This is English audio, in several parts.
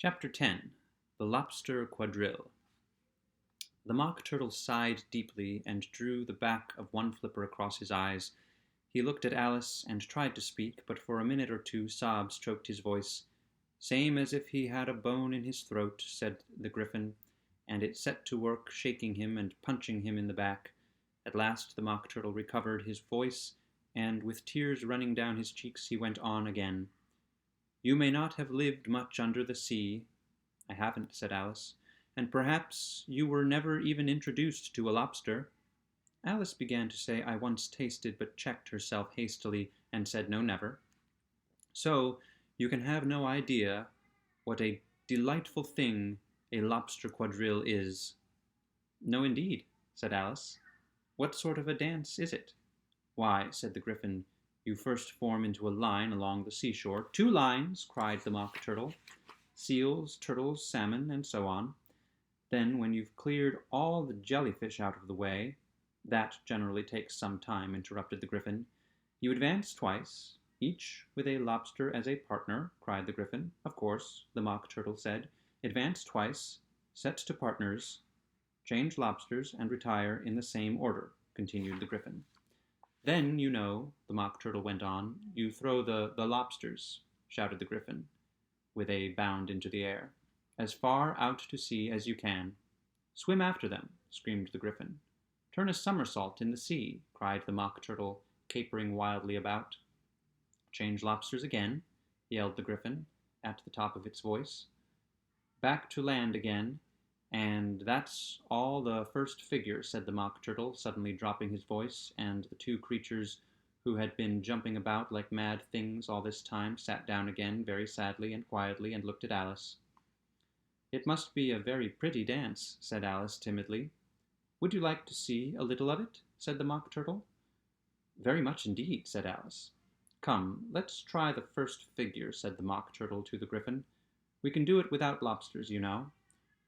Chapter 10 The Lobster-Quadrille. The Mock Turtle sighed deeply and drew the back of one flipper across his eyes. He looked at Alice and tried to speak, but for a minute or two sobs choked his voice. "Same as if he had a bone in his throat," said the Gryphon, and it set to work shaking him and punching him in the back. At last the Mock Turtle recovered his voice, and with tears running down his cheeks he went on again. "You may not have lived much under the sea." "I haven't," said Alice. "And perhaps you were never even introduced to a lobster." Alice began to say "I once tasted," but checked herself hastily and said "No, never." "So you can have no idea what a delightful thing a lobster-quadrille is." "No, indeed," said Alice. "What sort of a dance is it?" "Why," said the Gryphon, "you first form into a line along the seashore." "Two lines!" cried the Mock Turtle. "Seals, turtles, salmon, and so on. Then, when you've cleared all the jellyfish out of the way—" "That generally takes some time," interrupted the Gryphon. "You advance twice, each with a lobster as a partner," cried the Gryphon. "Of course," the Mock Turtle said. "Advance twice, set to partners, change lobsters, and retire in the same order," continued the Gryphon. "Then, you know," the Mock Turtle went on, "you throw the lobsters," shouted the Gryphon, with a bound into the air, "as far out to sea as you can." "Swim after them!" screamed the Gryphon. "Turn a somersault in the sea!" cried the Mock Turtle, capering wildly about. "Change lobsters again!" yelled the Gryphon, at the top of its voice. "Back to land again, and that's all the first figure," said the Mock Turtle, suddenly dropping his voice, and the two creatures, who had been jumping about like mad things all this time, sat down again very sadly and quietly and looked at Alice. "It must be a very pretty dance," said Alice timidly. "Would you like to see a little of it?" said the Mock Turtle. "Very much indeed," said Alice. "Come, let's try the first figure," said the Mock Turtle to the Gryphon. "We can do it without lobsters, you know.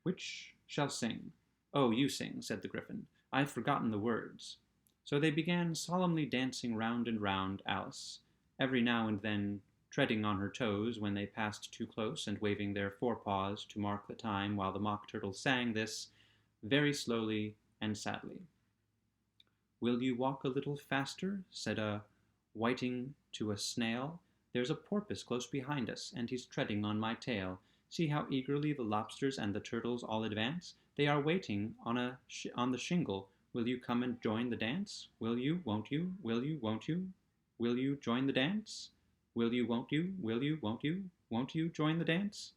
Which shall sing?" "Oh, you sing," said the Gryphon. "I've forgotten the words." So they began solemnly dancing round and round Alice, every now and then treading on her toes when they passed too close, and waving their forepaws to mark the time, while the Mock Turtle sang this very slowly and sadly. "Will you walk a little faster?" said a whiting to a snail. "There's a porpoise close behind us, and he's treading on my tail. See how eagerly the lobsters and the turtles all advance. They are waiting on the shingle. Will you come and join the dance? Will you, won't you? Will you, won't you? Will you join the dance? Will you, won't you? Will you, won't you? Won't you join the dance?"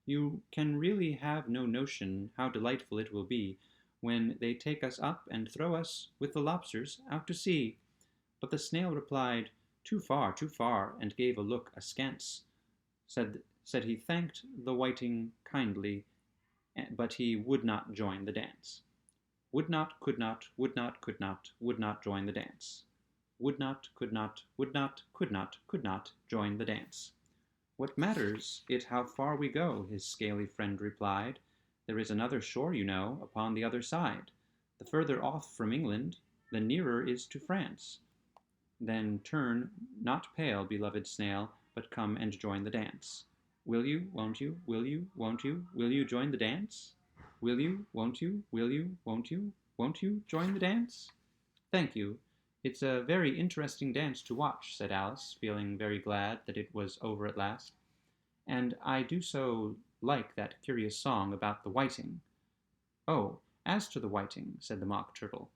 You can really have no notion how delightful it will be when they take us up and throw us, with the lobsters, out to sea. But the snail replied, too far, and gave a look askance. Said he thanked the whiting kindly, but he would not join the dance. Would not, could not, would not join the dance. Would not, could not join the dance. "What matters it how far we go?" his scaly friend replied. "There is another shore, you know, upon the other side. The further off from England, the nearer is to France. Then turn not pale, beloved snail, but come and join the dance. Will you, won't you, will you, won't you, will you join the dance? Will you, won't you, will you, won't you join the dance?" "Thank you. It's a very interesting dance to watch," said Alice, feeling very glad that it was over at last. "And I do so like that curious song about the whiting." "Oh, as to the whiting," said the Mock Turtle,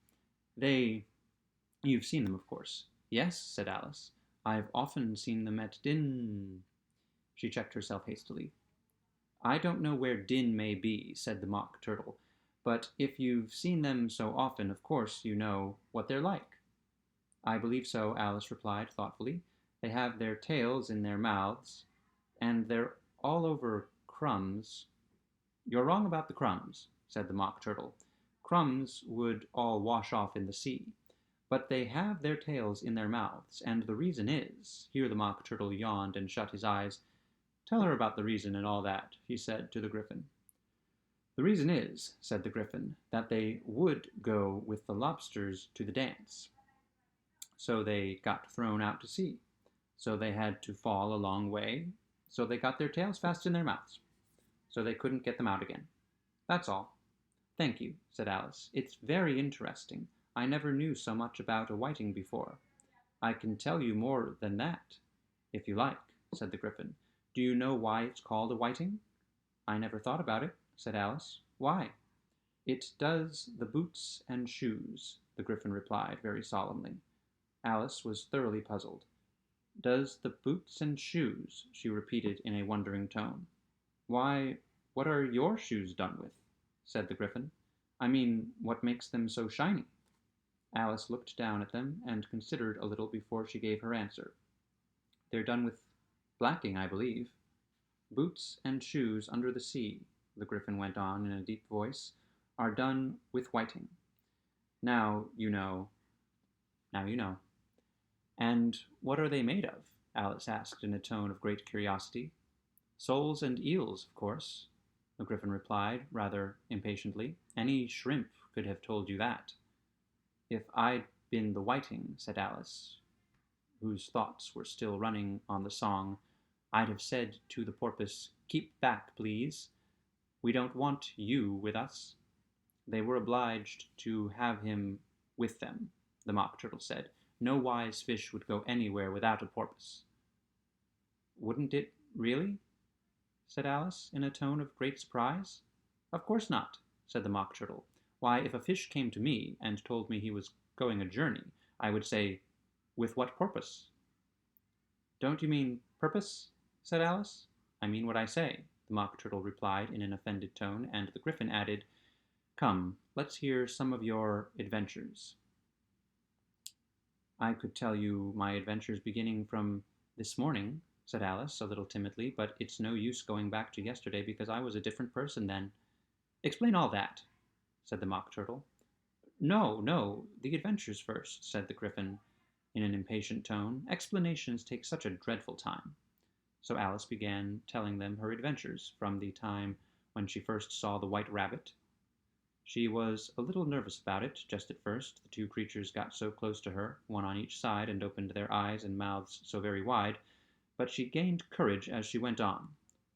you've seen them, of course." "Yes," said Alice. "I've often seen them at Din—" She checked herself hastily. "I don't know where Din may be," said the Mock Turtle, "but if you've seen them so often, of course you know what they're like." "I believe so," Alice replied thoughtfully. "They have their tails in their mouths, and they're all over crumbs." "You're wrong about the crumbs," said the Mock Turtle. "Crumbs would all wash off in the sea. But they have their tails in their mouths, and the reason is—" Here the Mock Turtle yawned and shut his eyes. "Tell her about the reason and all that," he said to the Gryphon. "The reason is," said the Gryphon, "that they would go with the lobsters to the dance. So they got thrown out to sea. So they had to fall a long way. So they got their tails fast in their mouths. so they couldn't get them out again. That's all. Thank you, said Alice. It's very interesting. I never knew so much about a whiting before. I can tell you more than that, if you like, said the Gryphon. Do you know why it's called a whiting? I never thought about it, said Alice. Why? It does the boots and shoes, the Gryphon replied very solemnly. Alice was thoroughly puzzled. Does the boots and shoes, she repeated in a wondering tone. Why, what are your shoes done with? Said the Gryphon. I mean, what makes them so shiny? Alice looked down at them and considered a little before she gave her answer. They're done with blacking, I believe. Boots and shoes under the sea, the Gryphon went on in a deep voice, are done with whiting. Now you know. Now you know. And what are they made of? Alice asked in a tone of great curiosity. Soles and eels, of course, the Gryphon replied, rather impatiently. Any shrimp could have told you that. If I'd been the whiting, said Alice, whose thoughts were still running on the song, I'd have said to the porpoise, Keep back, please. We don't want you with us. They were obliged to have him with them, the Mock Turtle said. No wise fish would go anywhere without a porpoise. Wouldn't it really? Said Alice, in a tone of great surprise. Of course not, said the Mock Turtle. Why, if a fish came to me and told me he was going a journey, I would say, With what purpose? Don't you mean purpose? Said Alice. I mean what I say, the Mock Turtle replied in an offended tone, and the Gryphon added, Come, let's hear some of your adventures. I could tell you my adventures beginning from this morning, said Alice, a little timidly, but it's no use going back to yesterday because I was a different person then. Explain all that, said the Mock Turtle. No, no, the adventures first, said the Gryphon in an impatient tone. Explanations take such a dreadful time. So Alice began telling them her adventures from the time when she first saw the white rabbit. She was a little nervous about it, just at first. The two creatures got so close to her, one on each side, and opened their eyes and mouths so very wide, but she gained courage as she went on.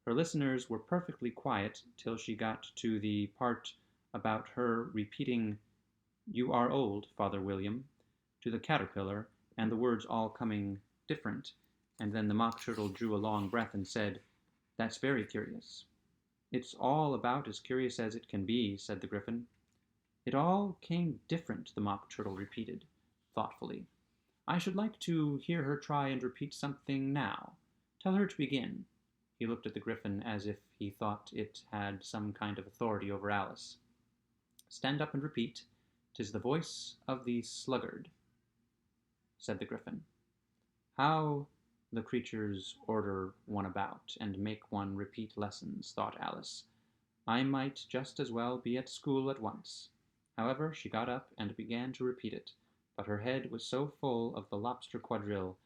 Her listeners were perfectly quiet till she got to the part about her repeating, You are old, Father William, to the caterpillar, and the words all coming different, and then the Mock Turtle drew a long breath and said, That's very curious. It's all about as curious as it can be, said the Gryphon. It all came different, the Mock Turtle repeated, thoughtfully. I should like to hear her try and repeat something now. Tell her to begin. He looked at the Gryphon as if he thought it had some kind of authority over Alice. Stand up and repeat. 'Tis the voice of the sluggard, said the Gryphon. How the creatures order one about, and make one repeat lessons, thought Alice. I might just as well be at school at once. However, she got up and began to repeat it, but her head was so full of the Lobster-Quadrille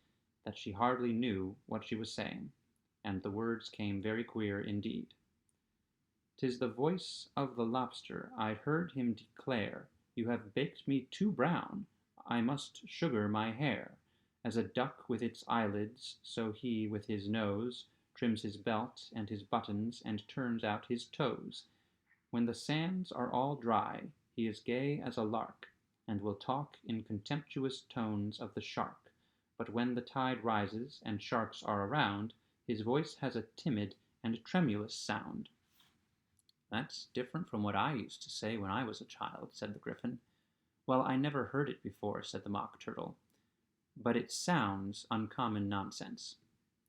that she hardly knew what she was saying, and the words came very queer indeed. 'Tis the voice of the lobster, I heard him declare, You have baked me too brown, I must sugar my hair. As a duck with its eyelids, so he with his nose trims his belt and his buttons and turns out his toes. When the sands are all dry, he is gay as a lark, and will talk in contemptuous tones of the shark. But when the tide rises and sharks are around, his voice has a timid and tremulous sound. That's different from what I used to say when I was a child, said the Gryphon. Well, I never heard it before, said the Mock Turtle. But it sounds uncommon nonsense.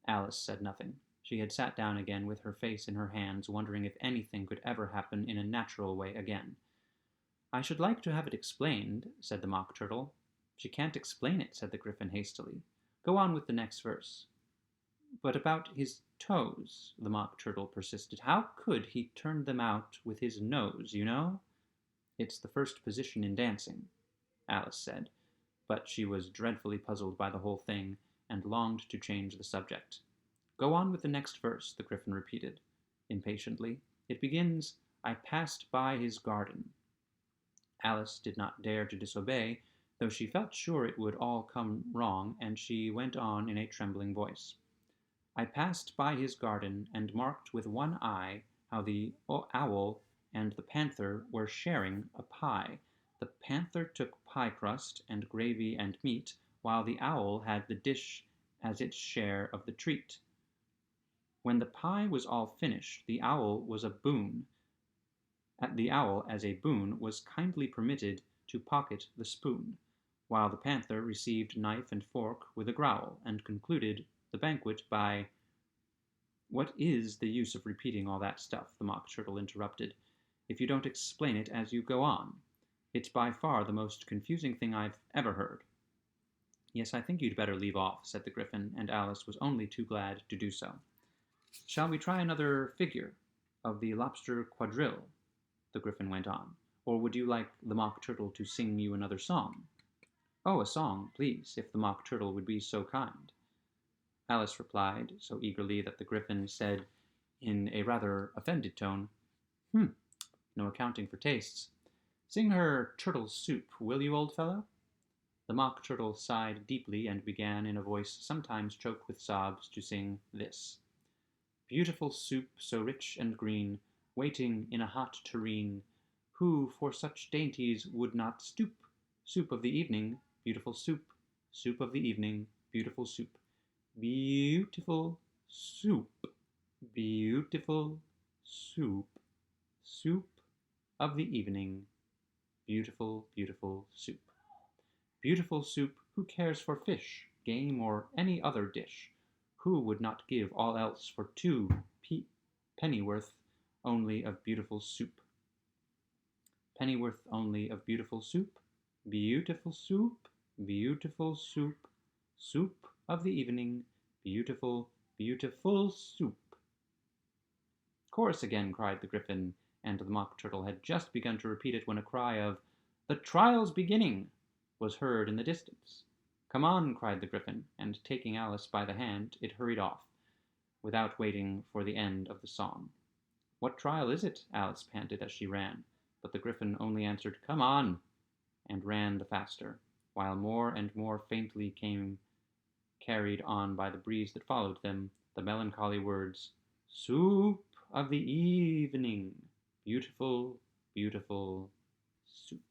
Alice said nothing. She had sat down again with her face in her hands, wondering if anything could ever happen in a natural way again. I should like to have it explained, said the Mock Turtle. She can't explain it, said the Gryphon hastily. Go on with the next verse. But about his toes, the Mock Turtle persisted. How could he turn them out with his nose, you know? It's the first position in dancing, Alice said. But she was dreadfully puzzled by the whole thing, and longed to change the subject. Go on with the next verse, the Gryphon repeated, impatiently. It begins, I passed by his garden. Alice did not dare to disobey, though she felt sure it would all come wrong, and she went on in a trembling voice. I passed by his garden, and marked with one eye how the owl and the panther were sharing a pie. The panther took pie crust and gravy and meat, while the owl had the dish as its share of the treat. When the pie was all finished, the owl as a boon was kindly permitted to pocket the spoon, while the panther received knife and fork with a growl, and concluded the banquet by "What is the use of repeating all that stuff?" the Mock Turtle interrupted, "if you don't explain it as you go on. It's by far the most confusing thing I've ever heard." "Yes, I think you'd better leave off," said the Gryphon, and Alice was only too glad to do so. "Shall we try another figure of the Lobster-Quadrille?" the Gryphon went on. "Or would you like the Mock Turtle to sing you another song?" "Oh, a song, please, if the Mock Turtle would be so kind," Alice replied, so eagerly that the Gryphon said, in a rather offended tone, no accounting for tastes. "Sing her Turtle Soup, will you, old fellow?" The Mock Turtle sighed deeply and began, in a voice sometimes choked with sobs, to sing this: "Beautiful soup, so rich and green, waiting in a hot tureen. Who for such dainties would not stoop? Soup of the evening, beautiful soup. Soup of the evening, beautiful soup. Beautiful soup. Beautiful soup. Soup of the evening, beautiful, beautiful soup. Beautiful soup, who cares for fish, game, or any other dish? Who would not give all else for pennyworth only of beautiful soup? Pennyworth only of beautiful soup? Beautiful soup, beautiful soup. Soup of the evening, beautiful, beautiful soup." "Chorus again," cried the Gryphon, and the Mock Turtle had just begun to repeat it when a cry of "The trial's beginning!" was heard in the distance. "Come on," cried the Gryphon, and taking Alice by the hand, it hurried off, without waiting for the end of the song. "What trial is it?" Alice panted as she ran, but the Gryphon only answered, "Come on!" and ran the faster, while more and more faintly came, carried on by the breeze that followed them, the melancholy words, "Soup of the evening, beautiful, beautiful soup."